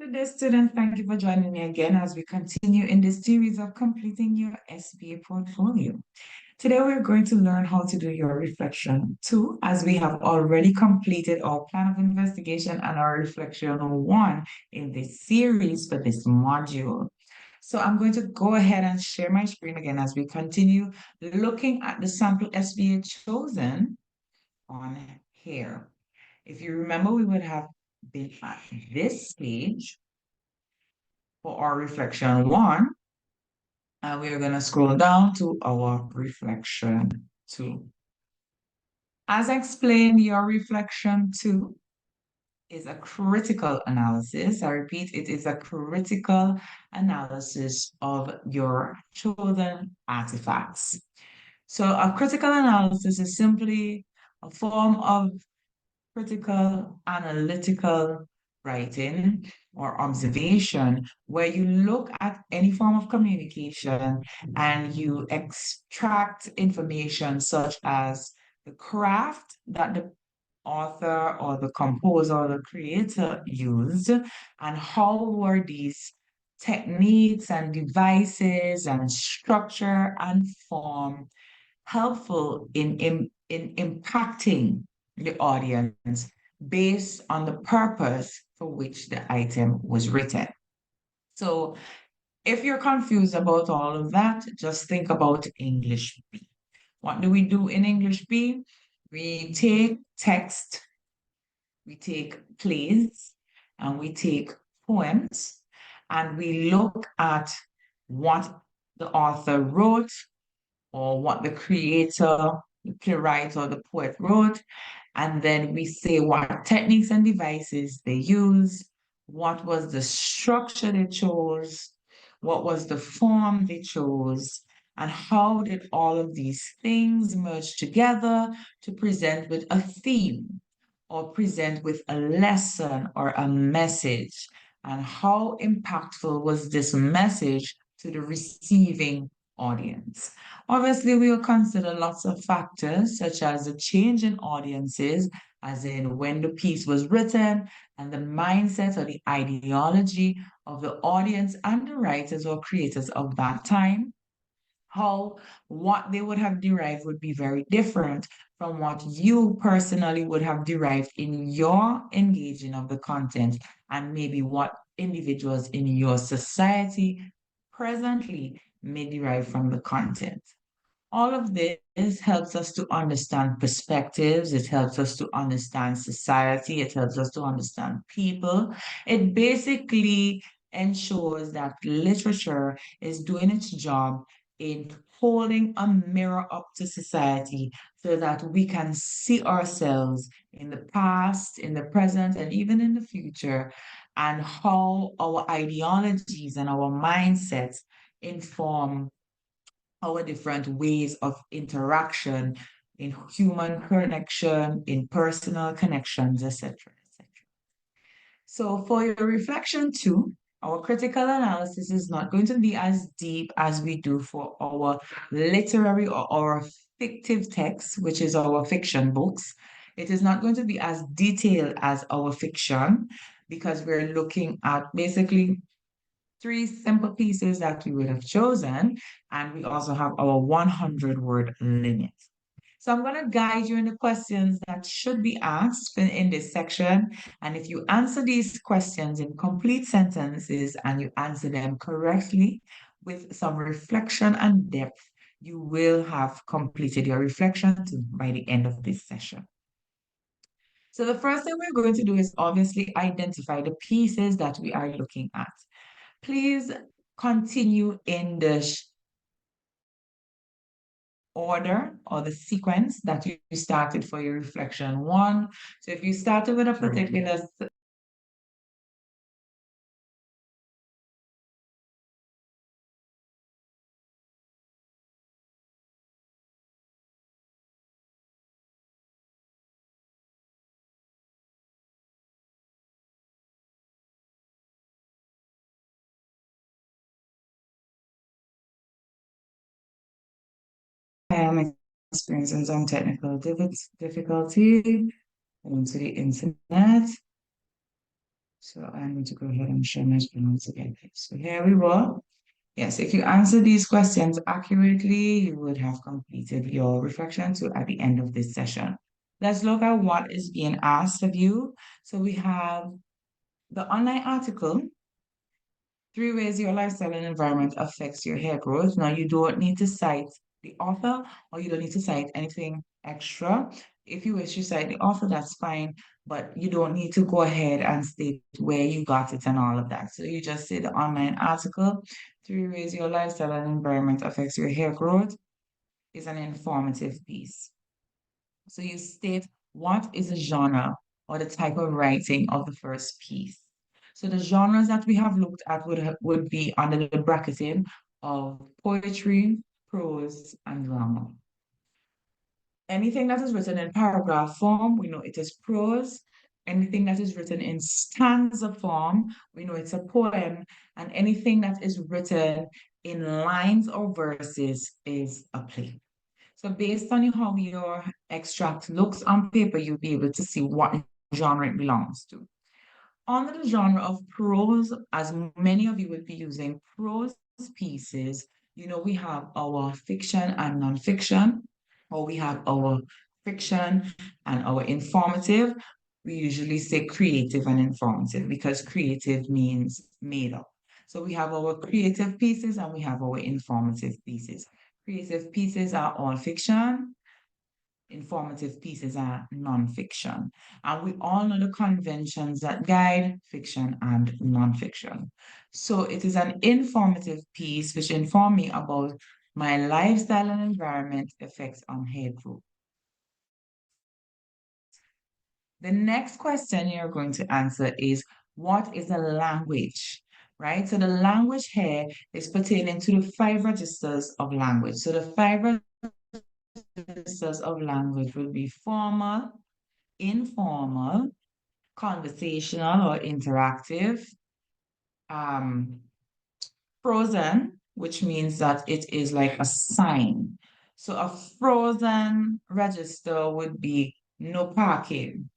Good day, students. Thank you for joining me again as we continue in this series of completing your SBA portfolio. Today, we're going to learn how to do your reflection 2, as we have already completed our plan of investigation and our reflection 1 in this series for this module. So I'm going to go ahead and share my screen again as we continue looking at the sample SBA chosen on here. If you remember, we would have been at this stage for our reflection 1, and we are going to scroll down to our reflection 2. As explained, your reflection 2 is a critical analysis. I repeat, it is a critical analysis of your chosen artifacts. So a critical analysis is simply a form of critical analytical writing or observation where you look at any form of communication and you extract information such as the craft that the author or the composer or the creator used, and how were these techniques and devices and structure and form helpful in impacting the audience based on the purpose for which the item was written. So if you're confused about all of that, just think about English B. What do we do in English B? We take text, we take plays, and we take poems, and we look at what the author wrote or what the creator, the playwright, or the poet wrote. And then we say what techniques and devices they use, what was the structure they chose, what was the form they chose, and how did all of these things merge together to present with a theme or present with a lesson or a message, and how impactful was this message to the receiving audience. Obviously, we will consider lots of factors such as the change in audiences, as in when the piece was written, and the mindset or the ideology of the audience and the writers or creators of that time. How what they would have derived would be very different from what you personally would have derived in your engaging of the content, and maybe what individuals in your society presently may derive from the content. All of this helps us to understand perspectives. It helps us to understand society. It helps us to understand people. It basically ensures that literature is doing its job in holding a mirror up to society so that we can see ourselves in the past, in the present, and even in the future, and how our ideologies and our mindsets inform our different ways of interaction in human connection, in personal connections, etc., etc. So for your reflection 2, our critical analysis is not going to be as deep as we do for our literary or our fictive text, which is our fiction books. It is not going to be as detailed as our fiction because we're looking at basically 3 simple pieces that we would have chosen, and we also have our 100-word limit. So I'm going to guide you in the questions that should be asked in this section. And if you answer these questions in complete sentences and you answer them correctly with some reflection and depth, you will have completed your reflection by the end of this session. So the first thing we're going to do is obviously identify the pieces that we are looking at. Please continue in the order or the sequence that you started for your reflection 1. So if you started with a particular I am experiencing some technical difficulty into the internet. So I need to go ahead and share my screen once again. So here we go. Yes, if you answer these questions accurately, you would have completed your reflection two at the end of this session. Let's look at what is being asked of you. So we have the online article, 3 ways your lifestyle and environment affects your hair growth. Now, you don't need to cite the author or you don't need to cite anything extra. If you wish to cite the author, that's fine, but you don't need to go ahead and state where you got it and all of that. So you just say the online article, 3 ways your lifestyle and environment affects your hair growth, is an informative piece. So you state what is the genre or the type of writing of the first piece. So the genres that we have looked at would be under the bracketing of poetry, prose, and drama. Anything that is written in paragraph form, we know it is prose. Anything that is written in stanza form, we know it's a poem. And anything that is written in lines or verses is a play. So based on how your extract looks on paper, you'll be able to see what genre it belongs to. Under the genre of prose, as many of you will be using prose pieces, we have our fiction and nonfiction, or we have our fiction and our informative. We usually say creative and informative because creative means made up. So we have our creative pieces and we have our informative pieces. Creative pieces are all fiction, informative pieces are nonfiction. And we all know the conventions that guide fiction and nonfiction. So it is an informative piece which inform me about my lifestyle and environment effects on hair growth. The next question you're going to answer is, what is a language? Right? So the language here is pertaining to the 5 registers of language. So the 5 registers of language will be formal, informal, conversational or interactive, um, frozen, which means that it is like a sign. So a frozen register would be no parking.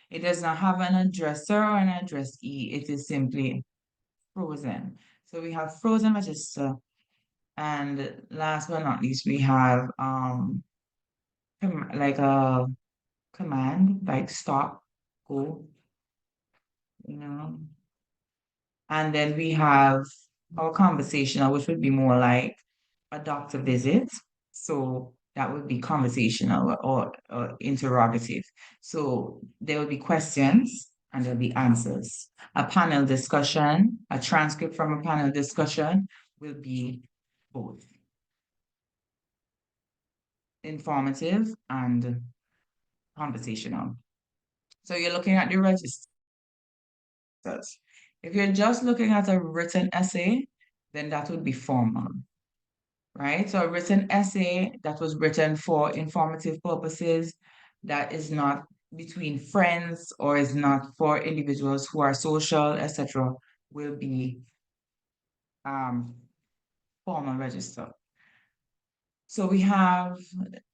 It does not have an addresser or an addressee. It is simply frozen. So we have frozen register. And last but not least, we have like a command, like stop, go, you know. And then we have our conversational, which would be more like a doctor visit. So that would be conversational or interrogative. So there will be questions and there'll be answers. A panel discussion, a transcript from a panel discussion will be both informative and conversational. So you're looking at the registers. If you're just looking at a written essay, then that would be formal, right? So a written essay that was written for informative purposes, that is not between friends or is not for individuals who are social, etc., will be um, formal register. So we have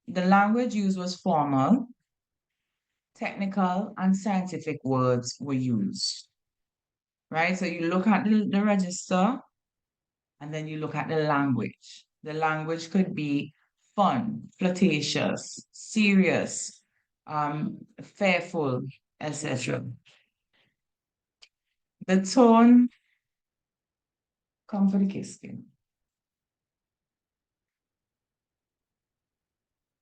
the language used was formal, technical and scientific words were used, right? So you look at the register and then you look at the language. The language could be fun, flirtatious, serious, fearful, etc. The tone, come for the kisking.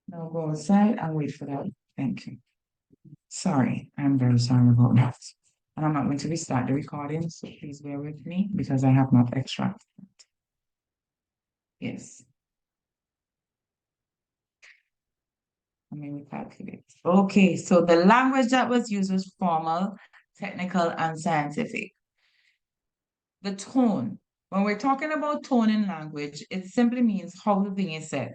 Now go outside and wait for that. Thank you. Sorry, I'm very sorry about that. And I'm not going to restart the recording, so please bear with me because I have not extracted it. Yes. Let me recalculate. Okay, so the language that was used was formal, technical, and scientific. The tone. When we're talking about tone in language, it simply means how the thing is said,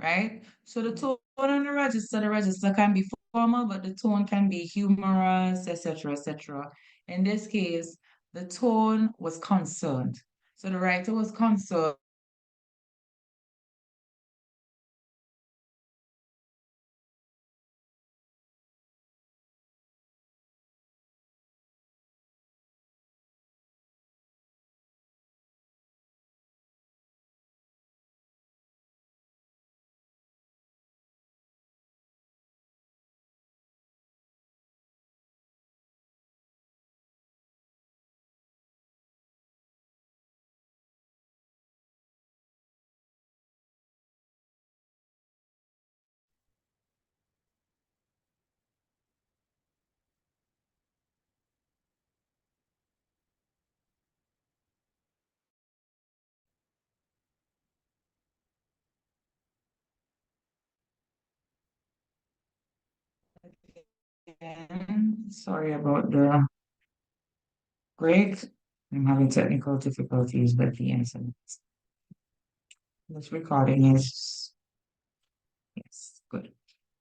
right? So the tone on the register can be formal, but the tone can be humorous, etc., etc. In this case, the tone was concerned. So the writer was concerned Sorry about the break. I'm having technical difficulties with the internet. This recording is, yes, good.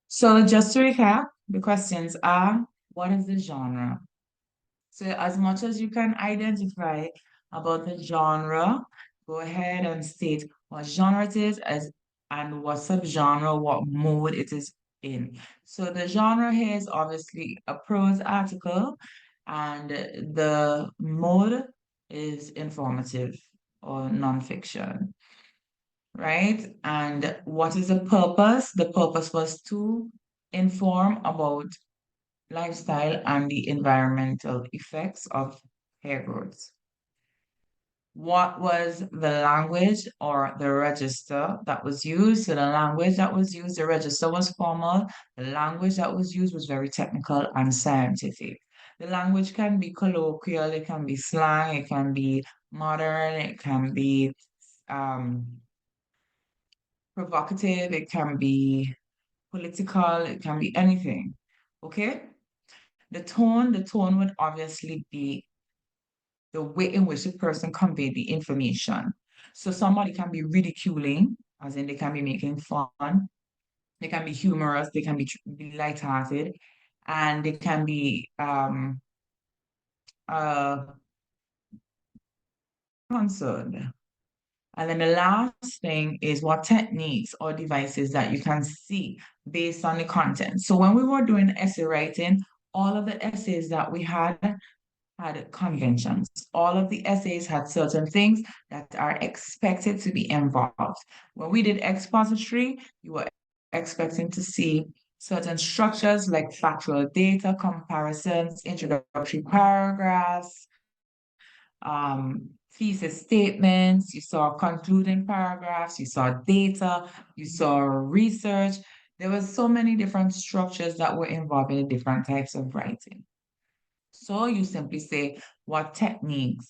So just to recap, the questions are, what is the genre? So as much as you can identify about the genre, go ahead and state what genre it is as and what subgenre, what mode it is in. So the genre here is obviously a prose article, and the mode is informative or nonfiction, right? And what is the purpose? The purpose was to inform about lifestyle and the environmental effects of hair growth. What was the language or the register that was used? So the language that was used, the register was formal. The language that was used was very technical and scientific. The language can be colloquial, it can be slang, it can be modern, it can be um, provocative, it can be political, it can be anything. Okay? The tone would obviously be the way in which the person conveyed the information. So somebody can be ridiculing, as in they can be making fun, they can be humorous, they can be lighthearted, and they can be uh, concerned. And then the last thing is what techniques or devices that you can see based on the content. So when we were doing essay writing, all of the essays that we had conventions. All of the essays had certain things that are expected to be involved. When we did expository, you were expecting to see certain structures like factual data, comparisons, introductory paragraphs, thesis statements, you saw concluding paragraphs, you saw data, you saw research. There was so many different structures that were involved in the different types of writing. So you simply say what techniques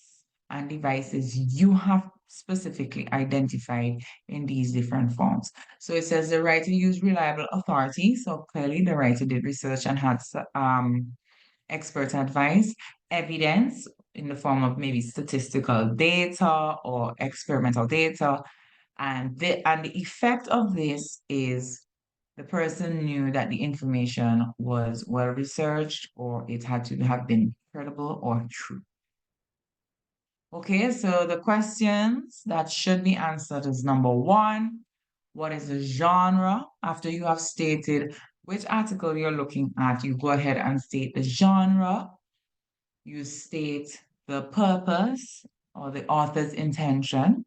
and devices you have specifically identified in these different forms. So it says the writer used reliable authority. So clearly the writer did research and had expert advice, evidence in the form of maybe statistical data or experimental data. And the effect of this is the person knew that the information was well researched or it had to have been credible or true. Okay, so the questions that should be answered is number one, what is the genre? After you have stated which article you're looking at, you go ahead and state the genre. You state the purpose or the author's intention.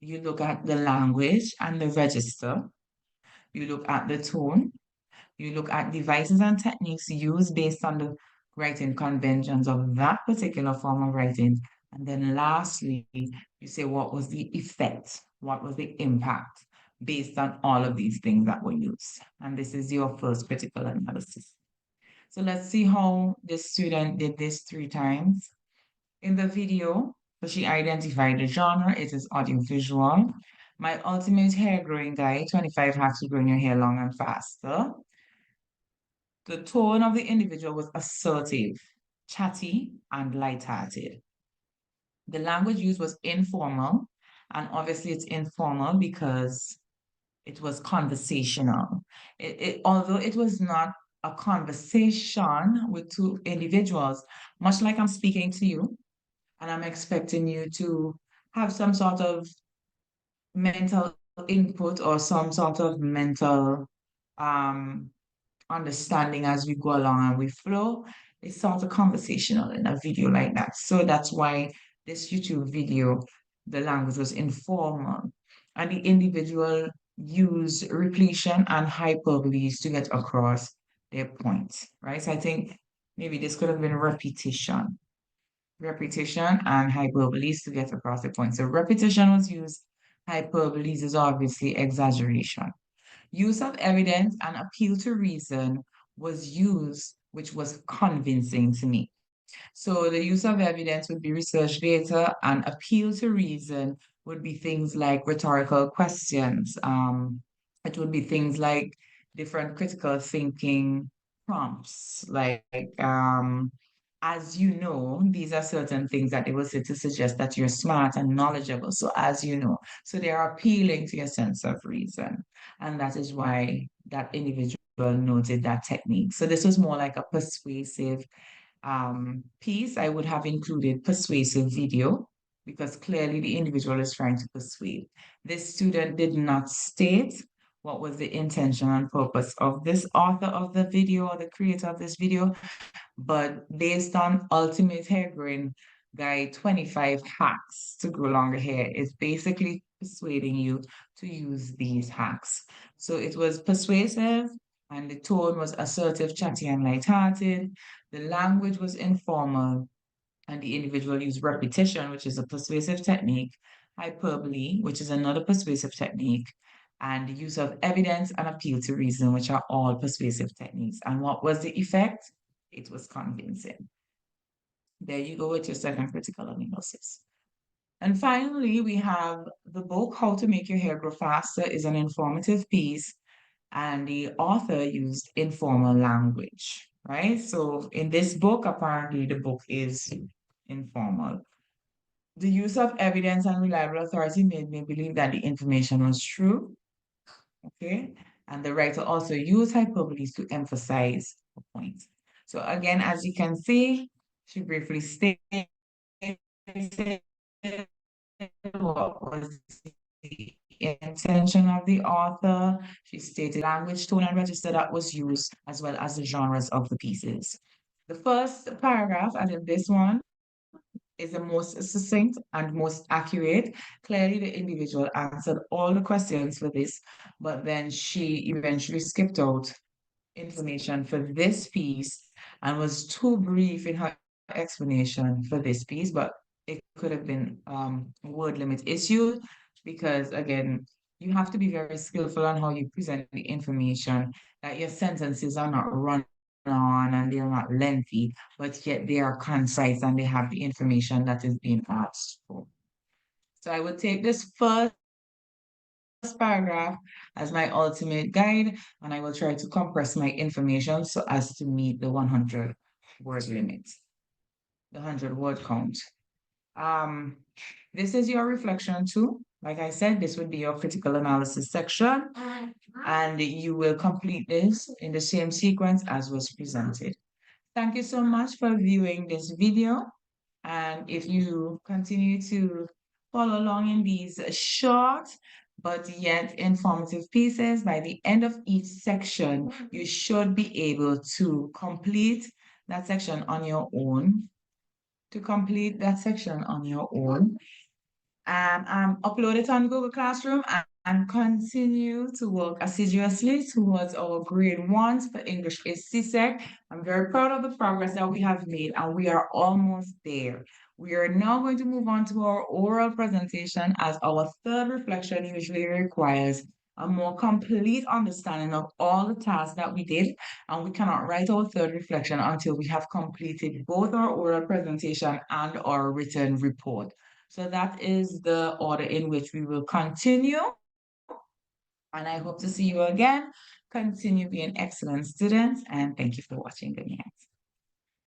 You look at the language and the register. You look at the tone. You look at devices and techniques used based on the writing conventions of that particular form of writing. And then lastly, you say, what was the effect? What was the impact based on all of these things that were used? And this is your first critical analysis. So let's see how this student did this 3 times. In the video, so she identified the genre, it is audiovisual. My ultimate hair growing guide, 25 hacks to growing your hair long and faster. The tone of the individual was assertive, chatty, and light-hearted. The language used was informal, and obviously it's informal because it was conversational. Although it was not a conversation with two individuals, much like I'm speaking to you, and I'm expecting you to have some sort of mental input or some sort of mental um, understanding as we go along and we flow. It's sort of conversational in a video like that. So that's why this YouTube video, the language was informal and the individual used repletion and hyperboles to get across their points, right? So I think maybe this could have been repetition and hyperboles to get across the point. So repetition was used, hyperboles is obviously exaggeration. Use of evidence and appeal to reason was used, which was convincing to me. So the use of evidence would be research data, and appeal to reason would be things like rhetorical questions. It would be things like different critical thinking prompts like as you know, these are certain things that they will say to suggest that you're smart and knowledgeable. So as you know, so they are appealing to your sense of reason. And that is why that individual noted that technique. So this was more like a persuasive piece. I would have included persuasive video because clearly the individual is trying to persuade. This student did not state what was the intention and purpose of this author of the video or the creator of this video, but based on Ultimate Hair Growing Guide 25 hacks to grow longer hair, it's basically persuading you to use these hacks. So it was persuasive and the tone was assertive, chatty, and lighthearted. The language was informal and the individual used repetition, which is a persuasive technique, hyperbole, which is another persuasive technique, and the use of evidence and appeal to reason, which are all persuasive techniques. And what was the effect? It was convincing. There you go with your second critical analysis. And finally, we have the book, How to Make Your Hair Grow Faster, is an informative piece, and the author used informal language, right? So in this book, apparently the book is informal. The use of evidence and reliable authority made me believe that the information was true, okay? And the writer also used hyperboles to emphasize a point. So again, as you can see, she briefly stated what was the intention of the author. She stated language, tone, and register that was used, as well as the genres of the pieces. The first paragraph, and in this one, is the most succinct and most accurate. Clearly, the individual answered all the questions for this, but then she eventually skipped out information for this piece and was too brief in her explanation for this piece, but it could have been a word limit issue because, again, you have to be very skillful on how you present the information, that your sentences are not run on and they're not lengthy, but yet they are concise and they have the information that is being asked for. So I would take this first paragraph as my ultimate guide, and I will try to compress my information so as to meet the 100 word limit, the 100 word count. This is your reflection too. Like I said, this would be your critical analysis section, and you will complete this in the same sequence as was presented. Thank you so much for viewing this video. And if you continue to follow along in these short but yet informative pieces, by the end of each section, you should be able to complete that section on your own. Upload it on Google Classroom and continue to work assiduously towards our grade 1 for English is CSEC. I'm very proud of the progress that we have made, and we are almost there. We are now going to move on to our oral presentation, as our third reflection usually requires a more complete understanding of all the tasks that we did, and we cannot write our third reflection until we have completed both our oral presentation and our written report. So that is the order in which we will continue. And I hope to see you again. Continue being excellent students, and thank you for watching. Good night.